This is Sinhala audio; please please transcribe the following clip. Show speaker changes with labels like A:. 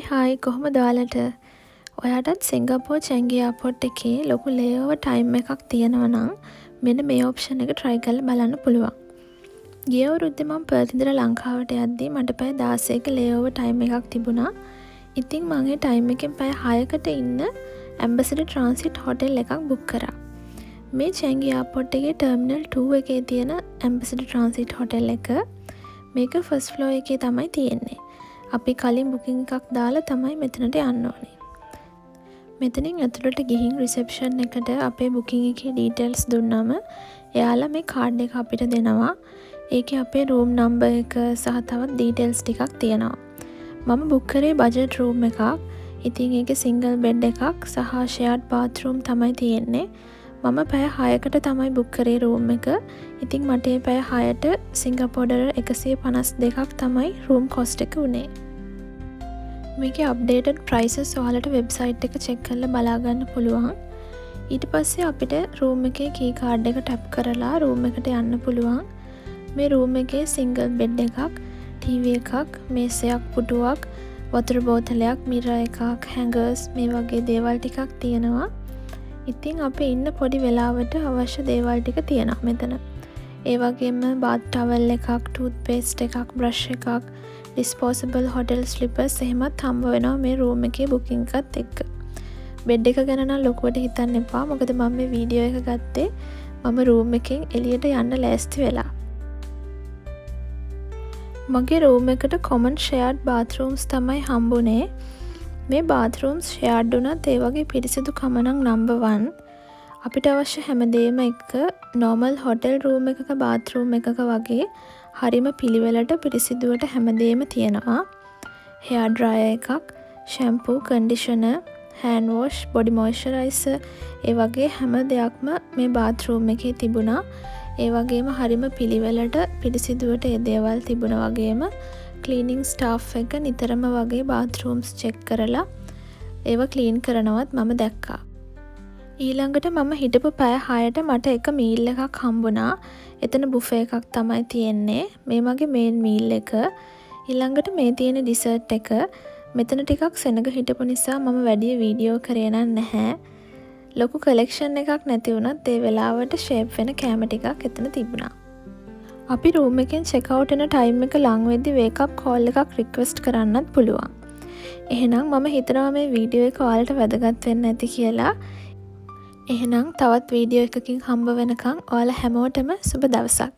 A: හායි කොහොමද ඔයාලට? ඔයාටත් සිංගප්පූර් චැන්ගි එයාපෝට් එකේ ලොකු ලේఓවර් ටයිම් එකක් තියෙනවා නම් මෙන්න මේ ඔප්ෂන් එක try කරලා බලන්න පුළුවන්. ගිය අවුරුද්දේ මම පර්ත් ඉඳලා ලංකාවට යද්දී මට පැය 16ක ලේஓවර් ටයිම් එකක් තිබුණා. ඉතින් මම ඒ ටයිම් එකෙන් පැය 6කට ඉන්න ඇම්බැසඩර් ට්‍රාන්සිට් හොටෙල් එකක් බුක් කරා. මේ චැන්ගි එයාපෝට් එකේ ටර්මිනල් 2 එකේ තියෙන ඇම්බැසඩර් ට්‍රාන්සිට් හොටෙල් එක. මේක ෆස්ට් ෆ්ලෝර් එකේ තමයි තියෙන්නේ. අපි කලින් බුකින් එකක් දාලා තමයි මෙතනට යන්න ඕනේ. මෙතනින් ඇතුළට ගිහින් රිසෙප්ෂන් එකට අපේ බුකින් එකේ ඩීටේල්ස් දුන්නාම එයාලා මේ කාඩ් එක අපිට දෙනවා. ඒකේ අපේ රූම් නම්බර් එක සහ තවත් ඩීටේල්ස් ටිකක් තියෙනවා. මම බුක් කරේ බජට් රූම් එකක්. ඉතින් ඒකේ සිංගල් බෙඩ් එකක් සහ ෂෙයාර්ඩ් බාත්රූම් තමයි තියෙන්නේ. මම පැය 6කට තමයි බුක් කරේ රූම් එක. ඉතින් මට ඒ පැය 6ට සිංගප්පූර් ඩොලර් 152ක් තමයි රූම් කොස්ට් එක උනේ. මේකේ අප්ඩේටඩ් ප්‍රයිසස් ඔයාලට වෙබ්සයිට් එක චෙක් කරලා බලා ගන්න පුළුවන්. ඊට පස්සේ අපිට රූම් එකේ කී කාඩ් එක ටැප් කරලා රූම් එකට යන්න පුළුවන්. මේ රූම් එකේ සිංගල් බෙඩ් එකක්, ටීවී එකක්, මේසයක්, පුටුවක්, වතුර බෝතලයක්, මිරර් එකක්, හැංගර්ස් මේ වගේ දේවල් ටිකක් තියෙනවා. ඉතින් අපි ඉන්න පොඩි වෙලාවට අවශ්‍ය දේවල් ටික තියෙනවා මෙතන. ඒ වගේම බාත් ටවල් එකක්, ටූත් පේස්ට් එකක්, බ්‍රෂ් එකක්, ඩිස්පෝසබල් හොටෙල් ස්ලිපර්ස් එහෙමත් හම්බ වෙනවා මේ රූම් එකේ බුකින් එකත් එක්ක. බෙඩ් එක ගැන නම් ලොකුවට හිතන්න එපා. මොකද මම මේ වීඩියෝ එක ගත්තේ මම රූම් එකෙන් එළියට යන්න ලෑස්ති වෙලා. මගේ රූම් එකට කොමන් ෂෙයාර්ඩ් බාත්රූම්ස් තමයි හම්බුනේ. මේ බාත්රූම්ස් ෂෙයාර්ඩ් වුණත් ඒ වගේ පිරිසිදුකම නම් නම්බර් 1. අපිට අවශ්‍ය හැමදේම එක්ක නෝමල් හොටෙල් රූම් එකක බාත්රූම් එකක වගේ හරිම පිළිවෙලට පිරිසිදුවට හැමදේම තියෙනවා. හෙයාර් ඩ්‍රයර් එකක්, shampoo, conditioner, hand wash, body moisturiser ඒ වගේ හැම දෙයක්ම මේ බාත්රූම් එකේ තිබුණා. ඒ වගේම හරිම පිළිවෙලට පිරිසිදුවට ඒ දේවල් තිබුණා වගේම ක්ලීනිංగ్ ස්ටාෆ් එක නිතරම වගේ බාත්රූම්ස් චෙක් කරලා ඒව ක්ලීන් කරනවත් මම දැක්කා. ඊළඟට මම හිටපු පැය 6ට මට එක මීල් එකක් හම්බුණා. එතන බුෆේ එකක් තමයි තියෙන්නේ. මේ මගේ මේන් මීල් එක. ඊළඟට මේ තියෙන ඩිසර්ට් එක. මෙතන ටිකක් සෙනග හිටපු නිසා මම වැඩි වීඩියෝ කරේ නැහැ. ලොකු කලෙක්ෂන් එකක් නැති වුණත් ඒ වෙලාවට ෂේප් වෙන කැම ටිකක් එතන තිබුණා. අපි රූම් එකෙන් චෙක් අවුට් වෙන ටයිම් එක ලඟ වෙද්දි වේක් අප් කෝල් එකක් රික්වෙස්ට් කරන්නත් පුළුවන්. එහෙනම් මම හිතනවා මේ වීඩියෝ එක ඔයාලට වැදගත් වෙන්න ඇති කියලා. එහෙනම් තවත් වීඩියෝ එකකින් හම්බ වෙනකන් ඔයාලා හැමෝටම සුබ දවසක්.